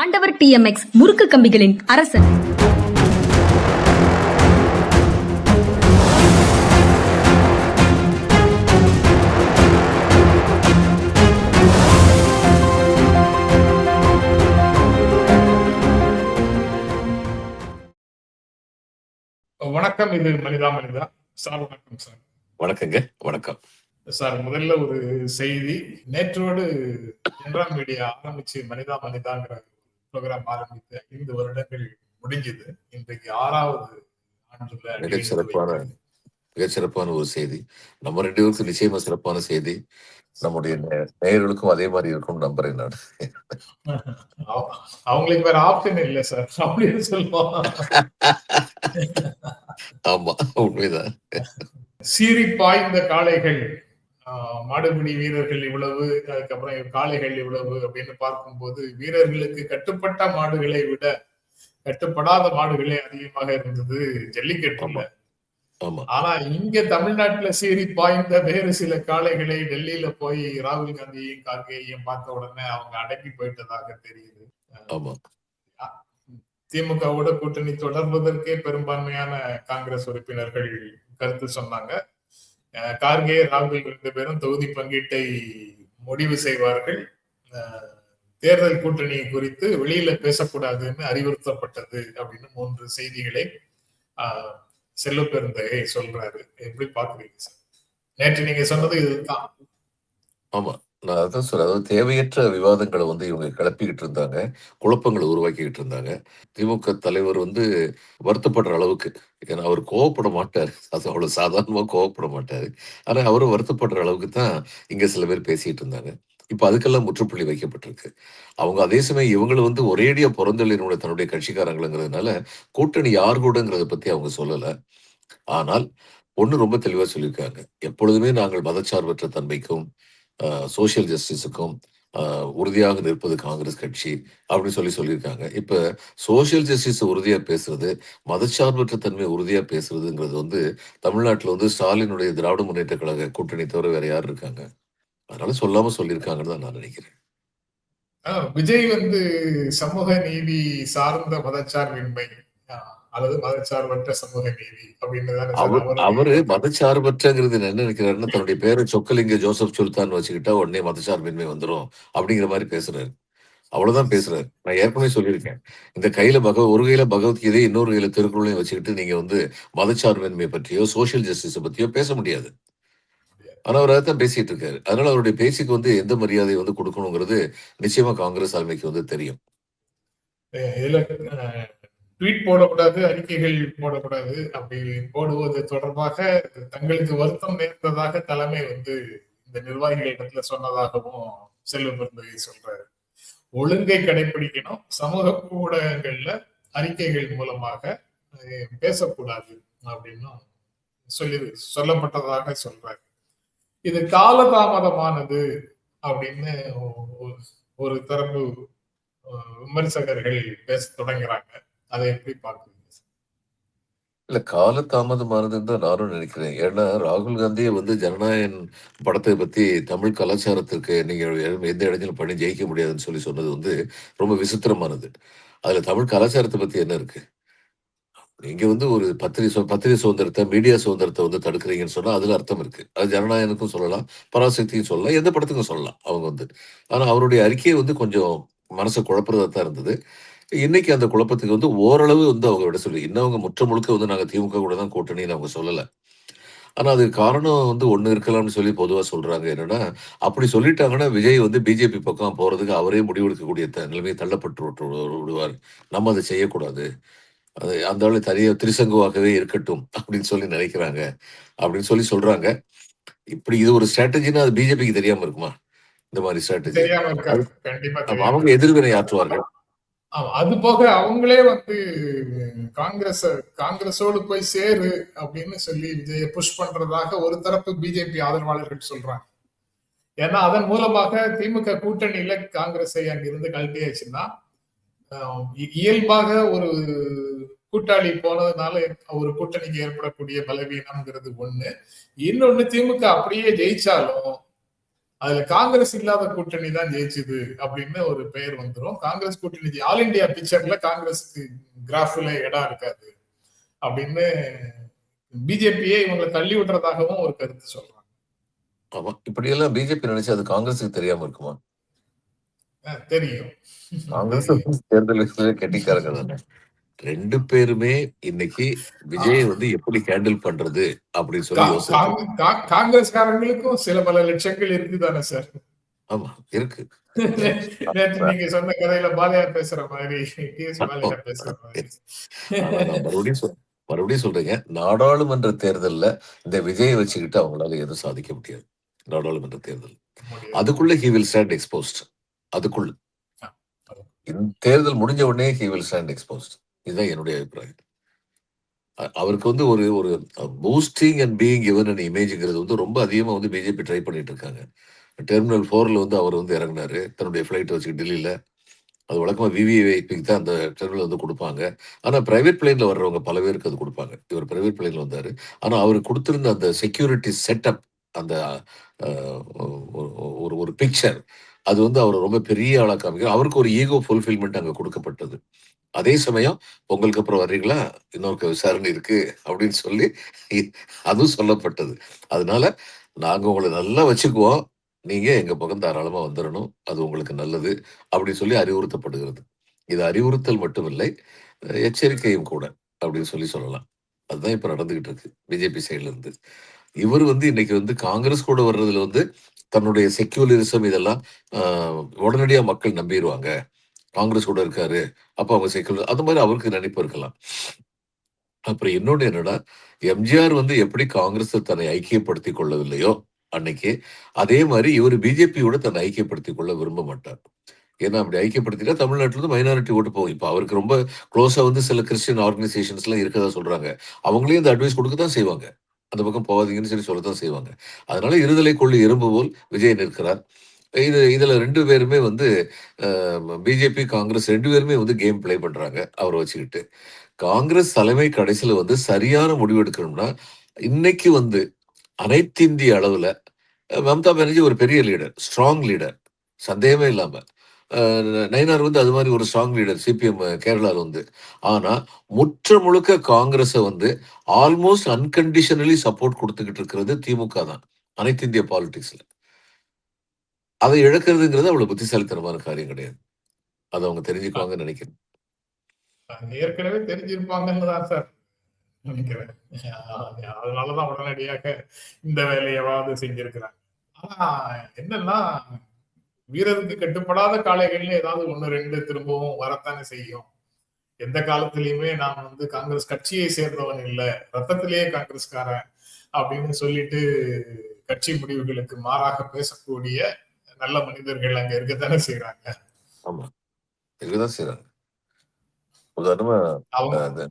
ஆண்டவர் TMX முறுக்கு கம்பிகளின் அரசன். வணக்கம். இது மனிதா மனிதா சார். வணக்கம் சார். வணக்கங்க. வணக்கம் சார். முதல்ல ஒரு செய்தி, நேற்றோடு ஜென்ரல் மீடியா ஆரம்பிச்சு மனிதா மனிதாங்கிற ப்ரோக்ராம் ஆரம்பித்து 5 வருடங்கள் முடிஞ்சது. இன்றைக்கு 6வது ஆண்டுல மிகச்சிறப்பான ஒரு செய்தி. நம்ம 2 பேருக்கும் நிச்சயமா சிறப்பான செய்தி. நம்முடைய நேயர்களுக்கும் அதே மாதிரி இருக்கும் நம்புறேன் நான். அவங்களுக்கு வேற ஆப்ஷன் இல்லை சார் அப்படின்னு சொல்லுவோம். ஆமா, உண்மைதான். சீறி பாய்ந்த காளைகள், மாடுபிடி வீரர்கள் இவ்வளவு, அதுக்கப்புறம் காளைகள் இவ்வளவு அப்படின்னு பார்க்கும்போது வீரர்களுக்கு கட்டுப்பட்ட மாடுகளை விட கட்டுப்படாத மாடுகளே அதிகமாக இருந்தது ஜல்லிக்கட்டுல. ஆனா இங்க தமிழ்நாட்டுல சீறி பாய்ந்த வேறு சில காளைகளை டெல்லியில போய் ராகுல் காந்தியையும் கார்கேயையும் பார்த்த உடனே அவங்க அடக்கி போயிட்டதாக தெரியுது. திமுகவோட கூட்டணி தொடர்வதற்கே பெரும்பான்மையான காங்கிரஸ் உறுப்பினர்கள் கருத்து சொன்னாங்க. கார்கே, ராகுல் 2 பேரும் தொகுதி பங்கீட்டை முடிவு செய்வார்கள், தேர்தல் கூட்டணி குறித்து வெளியில பேசக்கூடாதுன்னு அறிவுறுத்தப்பட்டது அப்படின்னு 3 செய்திகளை செல்வ பெருந்தகை சொல்றாரு. எப்படி பாக்குறீங்க சார்? நேற்று நீங்க சொன்னது இதுதான். ஆமா, நான் அதான் சொல்றேன். அதாவது தேவையற்ற விவாதங்களை இவங்க கிளப்பிக்கிட்டு இருந்தாங்க, குழப்பங்களை உருவாக்கிக்கிட்டு இருந்தாங்க. திமுக தலைவர் வருத்தப்படுற அளவுக்கு, ஏன்னா அவர் கோவப்பட மாட்டாரு, அது அவ்வளவு சாதாரணமா கோவப்பட மாட்டாரு. ஆனா அவரும் வருத்தப்படுற அளவுக்கு தான் இங்க சில பேர் பேசிட்டு இருந்தாங்க. இப்ப அதுக்கெல்லாம் முற்றுப்புள்ளி வைக்கப்பட்டிருக்கு. அவங்க அதே சமயம் இவங்களை ஒரேடியா புறந்தள்ளினுடைய தன்னுடைய கட்சிக்காரங்களுங்கிறதுனால கூட்டணி யார் கூடங்கிறத பத்தி அவங்க சொல்லல. ஆனால் ஒண்ணு ரொம்ப தெளிவா சொல்லியிருக்காங்க, எப்பொழுதுமே நாங்கள் மதச்சார்பற்ற தன்மைக்கும் சோசியல் ஜஸ்டிஸுக்கும் உறுதியாக நிற்பது காங்கிரஸ் கட்சி அப்படின்னு சொல்லியிருக்காங்க. இப்ப சோசியல் ஜஸ்டிஸ் உறுதியா பேசுறது, மதச்சார்பற்ற தன்மை உறுதியா பேசுறதுங்கிறது தமிழ்நாட்டுல ஸ்டாலினுடைய திராவிட முன்னேற்ற கழக கூட்டணி தவிர வேற யார் இருக்காங்க? அதனால சொல்லாம சொல்லியிருக்காங்கன்னு தான் நான் நினைக்கிறேன். விஜய் சமூக நீதி சார்ந்த மதச்சார்பின்மை அல்லது மதச்சார்பற்ற சமூக நீதி அப்படின்னு அவரு மதச்சார்பற்றங்கிறது என்ன நினைக்கிறாருன்னா, தன்னுடைய பேரை சொக்கலிங்க ஜோசப் சுல்தான் வச்சுக்கிட்டா உடனே மதச்சார்பின்மை வந்துடும் அப்படிங்கிற மாதிரி பேசுறாரு. அவ்வளவுதான் பேசுறாரு. நான் ஏற்கனவே சொல்லியிருக்கேன், இந்த கையில ஒரு கையில பகவத்கீதை, இன்னொரு கையில திருக்குறளையும் வச்சுக்கிட்டு நீங்க மதச்சார்பின்மை பற்றியோ சோசியல் ஜஸ்டிஸ் பற்றியோ பேச முடியாது. ஆனா அவர் அதான் பேசிட்டு இருக்காரு. அதனால அவருடைய பேச்சுக்கு எந்த மரியாதை கொடுக்கணுங்கிறது நிச்சயமா காங்கிரஸ் ஆளுமைக்கு தெரியும். ட்வீட் போடக்கூடாது, அறிக்கைகள் போடக்கூடாது. அப்படி போடுவது தொடர்பாக தங்களுக்கு வருத்தம் நேர்ந்ததாக தலைமை இந்த நிர்வாகிகளிடத்துல சொன்னதாகவும் செல்வ பெருந்தகை சொல்றாரு. ஒழுங்கை கடைபிடிக்கணும், சமூக ஊடகங்கள்ல அறிக்கைகள் மூலமாக பேசக்கூடாது அப்படின்னு சொல்லப்பட்டதாக சொல்றாரு. இது காலதாமதமானது அப்படின்னு ஒரு தரப்பு விமர்சகர்கள் பேச தொடங்குறாங்க. அதை எப்படி பார்க்குறீங்க? இல்ல, கால தாமதமானதுன்னு தான் நானும் நினைக்கிறேன். ஏன்னா ராகுல் காந்தியே ஜனநாயகன் படத்தை பத்தி தமிழ் கலாச்சாரத்திற்கு நீங்க எந்த இடத்திலும் பண்ணி ஜெயிக்க முடியாதுன்னு சொன்னது ரொம்ப விசித்திரமானது. அதுல தமிழ் கலாச்சாரத்தை பத்தி என்ன இருக்கு? நீங்க ஒரு பத்திரிகை சுதந்திரத்தை, மீடியா சுதந்திரத்தை தடுக்கிறீங்கன்னு சொன்னா அதுல அர்த்தம் இருக்கு. அது ஜனநாயகனுக்கும் சொல்லலாம், பராசக்தியும் சொல்லலாம், எந்த படத்துக்கும் சொல்லலாம் அவங்க. ஆனா அவருடைய அறிக்கையை கொஞ்சம் மனசை குழப்பறதா தான் இருந்தது. இன்னைக்கு அந்த குழப்பத்துக்கு ஓரளவு அவங்க விட சொல்லி, இன்னும் அவங்க முற்ற முழுக்க நாங்க திமுக கூட தான் கூட்டணின்னு அவங்க சொல்லல. ஆனா அதுக்கு காரணம் ஒண்ணு இருக்கலாம்னு சொல்லி பொதுவா சொல்றாங்க. என்னன்னா, அப்படி சொல்லிட்டாங்கன்னா விஜய் பிஜேபி பக்கம் போறதுக்கு அவரே முடிவெடுக்கக்கூடிய நிலைமையை தள்ளப்பட்டு விடுவார். நம்ம அதை செய்யக்கூடாது, அது அந்த ஆளு தனியா திரிசங்குவாகவே இருக்கட்டும் அப்படின்னு சொல்லி நினைக்கிறாங்க அப்படின்னு சொல்றாங்க. இப்படி இது ஒரு ஸ்ட்ராட்டஜின்னா அது பிஜேபிக்கு தெரியாம இருக்குமா? இந்த மாதிரி ஸ்ட்ராட்டஜி அவங்க எதிர்வினை ஆற்றுவார்கள். அது போக அவங்களே காங்கிரஸோடு போய் சேரு அப்படின்னு சொல்லி விஜய புஷ் பண்றதாக ஒரு தரப்பு பிஜேபி ஆதரவாளர்கள் சொல்றாங்க. ஏன்னா அதன் மூலமாக திமுக கூட்டணியில காங்கிரஸை அங்கிருந்து கழட்டியாச்சுன்னா இயல்பாக ஒரு கூட்டாளி போனதுனால ஒரு கூட்டணிக்கு ஏற்படக்கூடிய பலவீனம்ங்கிறது ஒண்ணு. இன்னொன்னு, திமுக அப்படியே ஜெயிச்சாலும் அதுல காங்கிரஸ் இல்லாத கூட்டணி தான் ஜெயிச்சுது அப்படின்னு ஒரு பெயர் வந்துடும். காங்கிரஸ் கூட்டணி ஆல் இந்தியா பிக்சர்ல காங்கிரஸுக்கு கிராஃப்ல இடம் இருக்காது அப்படின்னு பிஜேபியை இவங்களை தள்ளி விடுறதாகவும் ஒரு கருத்து சொல்றாங்க. ஆமா. இப்படியெல்லாம் பிஜேபி நினைச்சு அது காங்கிரஸுக்கு தெரியாம இருக்குமா? தெரியும். காங்கிரஸ் தேர்தல் கெட்டிக்காரங்க தானே. 2 பேருமே இன்னைக்கு விஜய் வந்து எப்படி ஹேண்டில் பண்றது அப்படின்னு சொல்லி யோசிச்சு காங்கிரஸ்காரங்களுக்கும் சில பல லட்சங்கள் இருக்குதானே சார்? ஆமா இருக்கு. நேற்று நீங்க சொன்ன கதையில பாலையா பேசுற மாதிரி, பாலையா பேசுற மாதிரி. ஆனா நான் மறுபடியும் சொல்றேங்க, நாடாளுமன்ற தேர்தல்ல இந்த விஜயை வச்சுக்கிட்டு அவங்களால எதுவும் சாதிக்க முடியாது. நாடாளுமன்ற தேர்தல் அதுக்குள்ள ஹி வில் ஸ்டாண்ட் எக்ஸ்போஸ்ட். அதுக்குள்ள இந்த தேர்தல் முடிஞ்ச உடனே ஹி வில் ஸ்டாண்ட் எக்ஸ்போஸ்ட். இதுதான் என்னுடைய அபிப்பிராயம். அவருக்கு வந்து ஒரு ஒரு boosting and being given and இமேஜ்ங்கிறது வந்து ரொம்ப அதிகமா வந்து பிஜேபி ட்ரை பண்ணிட்டு இருக்காங்க. டெர்மினல் 4ல வந்து அவர் வந்து இறங்குனாரு தன்னுடைய ஃபிளைட் வச்சு டெல்லியில. அது வழக்கமா விவிஐபிக்கு தான் அந்த டெர்மினல் வந்து கொடுப்பாங்க. ஆனா பிரைவேட் பிளேன்ல வர்றவங்க பல பேருக்கு அது கொடுப்பாங்க. இவர் பிரைவேட் பிளேன்ல வந்தாரு. ஆனா அவருக்கு கொடுத்திருந்த அந்த செக்யூரிட்டி செட்டப், அந்த ஒரு ஒரு பிக்சர், அது வந்து அவர் ரொம்ப பெரிய ஆளா காமிக்க அவருக்கு ஒரு ஈகோ ஃபுல்ஃபில்மெண்ட் அங்க கொடுக்கப்பட்டது. அதே சமயம் பொங்கலுக்கு அப்புறம் வர்றீங்களா, இன்னொரு விசாரணை இருக்கு அப்படின்னு சொல்லி அதுவும் சொல்லப்பட்டது. அதனால நாங்க உங்களை நல்லா வச்சுக்குவோம், நீங்க எங்க பக்கம் தாராளமா வந்துடணும், அது உங்களுக்கு நல்லது அப்படின்னு சொல்லி அறிவுறுத்தப்படுகிறது. இது அறிவுறுத்தல் மட்டுமில்லை, எச்சரிக்கையும் கூட அப்படின்னு சொல்லி சொல்லலாம். அதுதான் இப்ப நடந்துகிட்டு இருக்கு பிஜேபி சைட்ல இருந்து. இவர் வந்து இன்னைக்கு வந்து காங்கிரஸ் கூட வர்றதுல வந்து தன்னுடைய செக்யூலரிசம் இதெல்லாம் உடனடியா மக்கள் நம்பிடுவாங்க. காங்கிரஸ் கூட இருக்காரு, அப்ப அவங்க செக்குலர் அந்த மாதிரி அவருக்கு நினைப்பு இருக்கலாம். அப்புறம் இன்னொன்னு என்னன்னா, எம்ஜிஆர் வந்து எப்படி காங்கிரஸ் தன்னை ஐக்கியப்படுத்திக் கொள்ளவில்லையோ அன்னைக்கு, அதே மாதிரி இவர் பிஜேபியோட தன்னை ஐக்கியப்படுத்திக் கொள்ள விரும்ப மாட்டார். ஏன்னா அப்படி ஐக்கியப்படுத்திட்டா தமிழ்நாட்டுல இருந்து மைனாரிட்டி ஓட்டு போகும். இப்ப அவருக்கு ரொம்ப க்ளோஸா வந்து சில கிறிஸ்டியன் ஆர்கனைசேஷன்ஸ் எல்லாம் இருக்கதா சொல்றாங்க. அவங்களே இந்த அட்வைஸ் கொடுக்க தான் செய்வாங்க. அந்த பக்கம் போகாதீங்கன்னு சொல்லி சொல்லத்தான் செய்வாங்க. அதனால இருதலை கொள்ளு எறும்பு போல் விஜய் நிற்கிறார். இதுல 2 பேருமே வந்து பிஜேபி, காங்கிரஸ் 2 பேருமே வந்து கேம் பிளே பண்றாங்க அவர வச்சுக்கிட்டு. காங்கிரஸ் தலைமை கடைசியில வந்து சரியான முடிவு எடுக்கணும்னா, இன்னைக்கு வந்து அனைத்திந்திய அளவுல மம்தா பானர்ஜி ஒரு பெரிய லீடர், ஸ்ட்ராங் லீடர். சந்தேகமே இல்லாம. அ நயினார் வந்து அது மாரி ஒரு ஸ்ட்ராங் லீடர் சிபிஎம் கேரளால வந்து. ஆனா, முற்ற முழுக்க காங்கிரஸ வந்து ஆல்மோஸ்ட் அன்கண்டிஷனலி சப்போர்ட் குடுத்துக்கிட்டு இருக்கிறது திமுக தான். அனைத்து இந்திய பாலிடிக்ஸ்ல. அதை இழக்கிறதுங்கிறது அவ்வளவு புத்திசாலித்தனமான காரியம் கிடையாது. அத அவங்க தெரிஞ்சுக்குவாங்கன்னு நினைக்கிறேன். ஏற்கனவே தெரிஞ்சிருப்பாங்கன்னு தான் சார் நினைக்கிறேன். அதனாலதான் உடனடியாக இந்த வேலையவாவது செஞ்சிருக்கிறாங்க. ஆனா என்னன்னா, வீரருக்கு கட்டுப்படாத காளைகள்ல ஏதாவது 1, 2 திரும்பவும் வரத்தானே செய்யும். எந்த காலத்திலயுமே நான் வந்து காங்கிரஸ் கட்சியை சேர்ந்தவன் இல்ல, ரத்தத்திலேயே காங்கிரஸ்காரன் அப்படின்னு சொல்லிட்டு கட்சி முடிவுகளுக்கு மாறாக பேசக்கூடிய நல்ல மனிதர்கள் அங்க இருக்கத்தானே செய்யறாங்க. ஆமா. இருக்கதான் செய்றாங்க. உதாரணமா அவங்க அந்த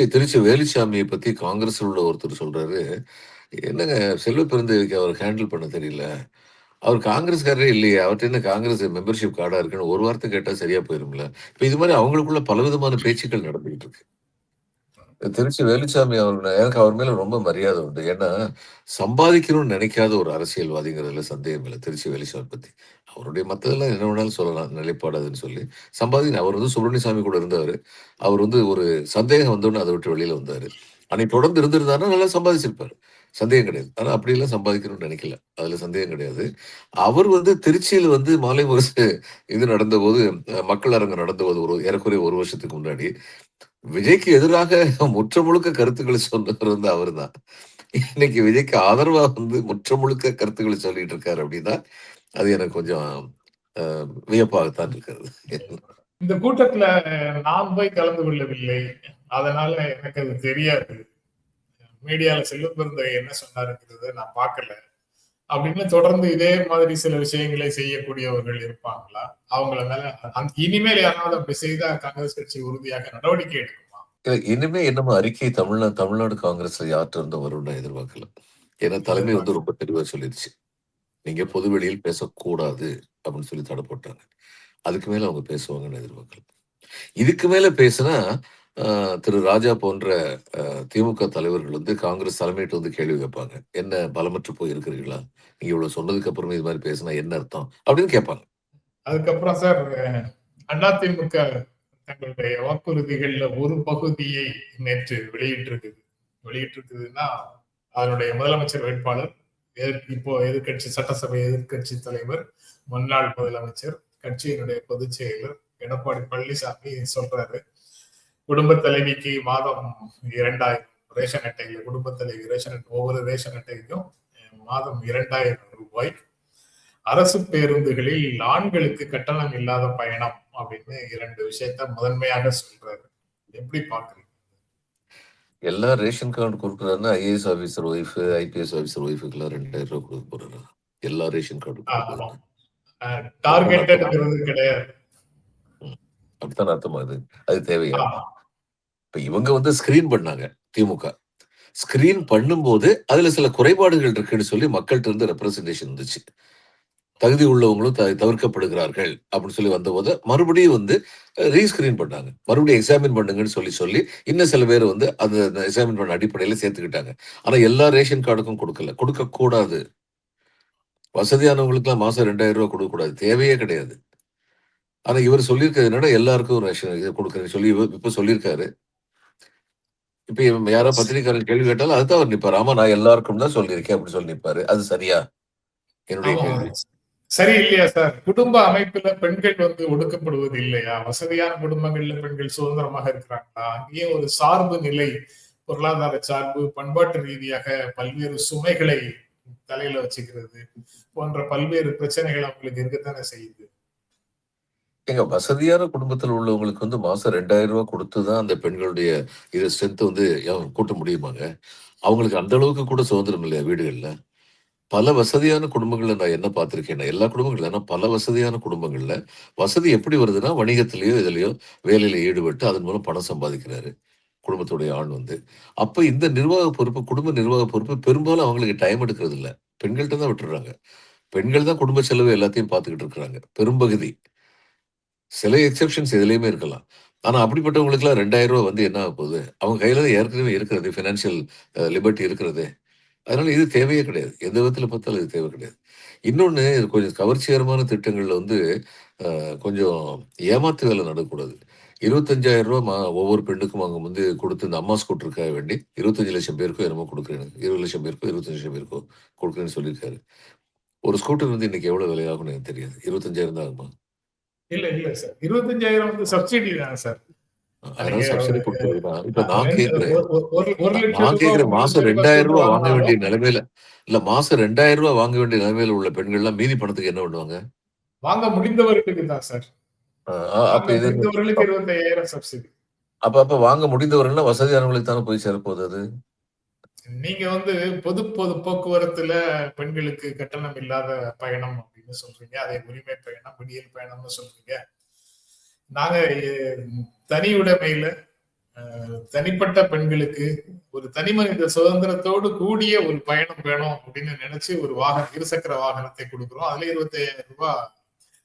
திருச்சி வேலுச்சாமிய பத்தி காங்கிரஸ்ல உள்ள ஒருத்தர் சொல்றாரு, "என்னங்க செல்வ பெருந்தகைக்கு அவர ஹேண்டில் பண்ண தெரியல. அவர் காங்கிரஸ்காரரே இல்லையே! அவர்ட்ட என்ன காங்கிரஸ் மெம்பர்ஷிப் கார்டா இருக்குன்னு ஒரு வார்த்தை கேட்டா சரியா போயிரும்ல." இப்ப இது மாரி அவங்களுக்குள்ள பலவிதமான பேச்சுக்கள் நடந்துகிட்டு இருக்கு. திருச்சி வேலுச்சாமி எனக்கு அவர் மேல ரொம்ப மரியாதை உண்டு. ஏன்னா, சம்பாதிக்கணும்னு நினைக்காத ஒரு அரசியல்வாதிங்கிறதுல சந்தேகம் இல்ல. திருச்சி வேலுச்சாமி பத்தி. அவருடைய மத்ததெல்லாம் என்ன வேணாலும் சொல்லலாம். நிலைப்பாடு அதுன்னு சொல்லி. அவர் வந்து சுப்பிரமணியசாமி கூட இருந்தவரு. அவர் வந்து ஒரு சந்தேகம் வந்தோனே அத விட்டு வெளியில வந்தாரு. அன்னைக்கு தொடர்ந்து இருந்திருந்தாருன்னா நல்லா சம்பாதிச்சிருப்பாரு. சந்தேகம் கிடையாது. ஆனா அப்படியெல்லாம் சம்பாதிக்கணும்னு நினைக்கல. அதுல சந்தேகம் கிடையாது. அவர் வந்து திருச்சியில வந்து மாலை முரசு இது நடந்தபோது, மக்கள் அரங்கம் நடந்தபோது ஏறக்குறைய 1 வருஷத்துக்கு முன்னாடி, விஜய்க்கு எதிராக முற்ற முழுக்க கருத்துக்களை சொன்னவர் வந்து அவர்தான். இன்னைக்கு விஜய்க்கு ஆதரவா வந்து முற்ற முழுக்க கருத்துக்களை சொல்லிட்டு இருக்காரு அப்படின்னா, அது எனக்கு கொஞ்சம் வியப்பாகத்தான் இருக்கிறது. இந்த கூட்டத்துல நான் போய் கலந்து கொள்ளவில்லை. அதனால எனக்கு அது தெரியாது. மீடியால செல்வ பெருந்தகை என்ன சொன்னாருங்கிறத நான் பார்க்கல. அப்படின்னு தொடர்ந்து இதே மாதிரி சில விஷயங்களை செய்யக்கூடியவர்கள் இருப்பாங்களா? அவங்கள மேல இனிமேல் யாராவது அப்படி செய்தா காங்கிரஸ் கட்சி உறுதியாக நடவடிக்கை எடுக்குமா? இனிமே என்னமோ அறிக்கை தமிழ்நாடு காங்கிரஸ்ல யார்கிட்ட இருந்தும் வரும்னு நான் எதிர்பார்க்கல. ஏன்னா தலைமை வந்து ரொம்ப தெளிவா சொல்லிருச்சு. நீங்க பொது வெளியில் பேசக்கூடாது அப்படின்னு சொல்லி தடை போட்டாங்க. அதுக்கு மேல அவங்க பேசுவாங்கன்னு எதிர்பார்க்கல. இதுக்கு மேல பேசுனா திரு ராஜா போன்ற திமுக தலைவர்கள் வந்து காங்கிரஸ் தலைமையிட்டு வந்து கேள்வி கேட்பாங்க. என்ன பலமற்று போய் இருக்கிறீர்களா? நீங்க இவ்வளவு சொன்னதுக்கு அப்புறமே இது மாதிரி பேசினா என்ன அர்த்தம் அப்படின்னு கேட்பாங்க. அதுக்கப்புறம் சார் அதிமுக தங்களுடைய வாக்குறுதிகள்ல ஒரு பகுதியை நேற்று வெளியிட்டிருக்குதுன்னா அதனுடைய முதலமைச்சர் வேட்பாளர் இப்போ எதிர்கட்சி சட்டசபை எதிர்கட்சி தலைவர் முன்னாள் முதலமைச்சர் கட்சியினுடைய பொதுச் செயலர் எடப்பாடி பழனிசாமி சொல்றாரு, குடும்ப தலைவிக்கு மாதம் 2000 ரேஷன் அட்டையில குடும்ப தலைவி ஒவ்வொரு ரேஷன் அட்டைக்கும் மாதம் 2000 ரூபாய், அரசு பேருந்துகளில் ஆண்களுக்கு கட்டணம் இல்லாத பயணம் அப்படின்னு 2 விஷயத்த முதன்மையாக சொல்றாரு. எப்படி பாக்குறீங்க? எல்லா ரேஷன் கார்டு கொடுக்குறாருன்னா IAS officer wife, IPS officer ஒய்ஃபுக்கெல்லாம் 2000 ரூபாய் கொடுக்க போறாரு. எல்லா ரேஷன் கார்டு கொடுக்குறாரு. டார்கெட்டட்ங்கிறது கிடையாது. அப்படித்தான் அர்த்தமாகுது. அது தேவையா? இப்ப இவங்க வந்து ஸ்கிரீன் பண்ணாங்க திமுக. ஸ்கிரீன் பண்ணும்போது அதுல சில குறைபாடுகள் இருக்குன்னு சொல்லி மக்கள்கிட்ட இருந்து ரெப்ரசன்டேஷன் இருந்துச்சு. தகுதி உள்ளவங்களும் தவிர்க்கப்படுகிறார்கள் அப்படின்னு சொல்லி வந்தபோது மறுபடியும் வந்து ரீஸ்கிரீன் பண்ணாங்க. மறுபடியும் எக்ஸாமின் பண்ணுங்கன்னு சொல்லி இன்னும் சில பேர் வந்து அந்த எக்ஸாமின் பண்ண அடிப்படையில சேர்த்துக்கிட்டாங்க. ஆனா எல்லா ரேஷன் கார்டுக்கும் கொடுக்க கூடாது. வசதியானவங்களுக்கு எல்லாம் மாசம் 2000 ரூபாய் கொடுக்க கூடாது, தேவையே கிடையாது. ஆனா இவர் சொல்லியிருக்கிறது என்னன்னா எல்லாருக்கும் ரேஷன் இது கொடுக்குறேன்னு சொல்லி இப்ப சொல்லியிருக்காரு. இப்ப யாரோ பத்திரிகையாளர் கேள்வி கேட்டாலும் அதுதான் அவர் நிப்பாரு. ஆமா நான் எல்லாருக்கும் தான் சொல்லியிருக்கேன் அப்படின்னு சொல்லி நிப்பாரு. அது சரியா? என்னுடைய கேள்வி. சரி இல்லையா சார்? குடும்ப அமைப்புல பெண்கள் வந்து ஒடுக்கப்படுவது இல்லையா? வசதியான குடும்பங்கள்ல பெண்கள் சுதந்திரமாக இருக்கிறாங்களா? அங்கேயே ஒரு சார்பு நிலை, பொருளாதார சார்பு, பண்பாட்டு ரீதியாக பல்வேறு சுமைகளை தலையில வச்சுக்கிறது போன்ற பல்வேறு பிரச்சனைகள் அவங்களுக்கு இருக்கத்தானே செய்யுது. எங்க வசதியான குடும்பத்தில் உள்ளவங்களுக்கு வந்து மாசம் 2000 ரூபாய் கொடுத்துதான் அந்த பெண்களுடைய இது ஸ்ட்ரென்த் வந்து கூட்ட முடியுமாங்க? அவங்களுக்கு அந்த அளவுக்கு கூட சுதந்திரம் இல்லையா வீடுகள்ல? பல வசதியான குடும்பங்கள்ல நான் என்ன பார்த்திருக்கேன்னா, எல்லா குடும்பங்கள்ல ஆனா பல வசதியான குடும்பங்கள்ல வசதி எப்படி வருதுன்னா, வணிகத்திலயோ இதுலயோ வேலையில ஈடுபட்டு அதன் மூலம் பணம் சம்பாதிக்கிறாரு குடும்பத்துடைய ஆண் வந்து. அப்ப இந்த நிர்வாக பொறுப்பு, குடும்ப நிர்வாக பொறுப்பு பெரும்பாலும் அவங்களுக்கு டைம் எடுக்கிறது இல்ல. பெண்கள்ட்ட தான் விட்டுடுறாங்க. பெண்கள் தான் குடும்ப செலவு எல்லாத்தையும் பார்த்துக்கிட்டு இருக்கிறாங்க பெரும்பகுதி. சில எக்செப்ஷன்ஸ் எதுலயுமே இருக்கலாம். ஆனா அப்படிப்பட்டவங்களுக்குலாம் 2000 ரூபாய் வந்து என்ன ஆகப் போகுது? அவங்க கையில தான் ஏற்கனவே இருக்கிறது. பினான்சியல் லிபர்ட்டி இருக்கிறதே. அதனால இது தேவையே கிடையாது. எந்த விதத்துல பார்த்தாலும் இது தேவை கிடையாது. இன்னொன்னு இது கொஞ்சம் கவர்ச்சிகரமான திட்டங்கள்ல வந்து கொஞ்சம் ஏமாத்து வேலை நடக்கக்கூடாது. 25,000 ரூபாய் ஒவ்வொரு பெண்ணுக்கும் அவங்க வந்து கொடுத்து இந்த அம்மா ஸ்கூட்டருக்காக வேண்டி 25,00,000 பேருக்கோ என்னமோ கொடுக்குறேன்னு 20,00,000 பேருக்கோ 25,00,000 பேருக்கோ கொடுக்குறேன்னு சொல்லியிருக்காரு. ஒரு ஸ்கூட்டர் வந்து இன்னைக்கு எவ்வளவு விலையாகும்னு எனக்கு தெரியாது. 25,000 தான் ஆகுமா? இல்ல சார். 25,000 வந்து சப்சிடி தானே சார். அதனால சப்சிடி கொடுக்கறதுதான். இப்ப நான் ஒரு கேட்கிறேன் மாசம் 2000 ரூபாய் வாங்க வாங்கினாலும் வேண்டிய நிலைமையில மாசம் 2000 ரூபாய் வாங்க வேண்டிய நிலைமையில உள்ள பெண்கள் எல்லாம் மீதி பணத்துக்கு என்ன பண்ணுவாங்க? வாங்க முடிந்தவர்களுக்கு தான் சார். அப்ப இது முடிந்தவர்களுக்கு 25,000 சப்சிடி. அப்ப வாங்க முடிந்தவர்கள் வசதியானவங்களுக்கு தானே போய் சேரப்போகுது அது. நீங்க வந்து பொது போக்குவரத்துல பெண்களுக்கு கட்டணம் இல்லாத பயணம் அப்படின்னு சொல்றீங்க. அதே உரிமை பயணம், விடியல் பயணம்னு சொல்றீங்க. நாங்க தனி உடைமையில தனிப்பட்ட பெண்களுக்கு ஒரு தனி மனித சுதந்திரத்தோடு கூடிய ஒரு பயணம் வேணும் அப்படின்னு நினைச்சு ஒரு இருசக்கர வாகனத்தை கொடுக்கிறோம். அதுல 25,000 ரூபாய்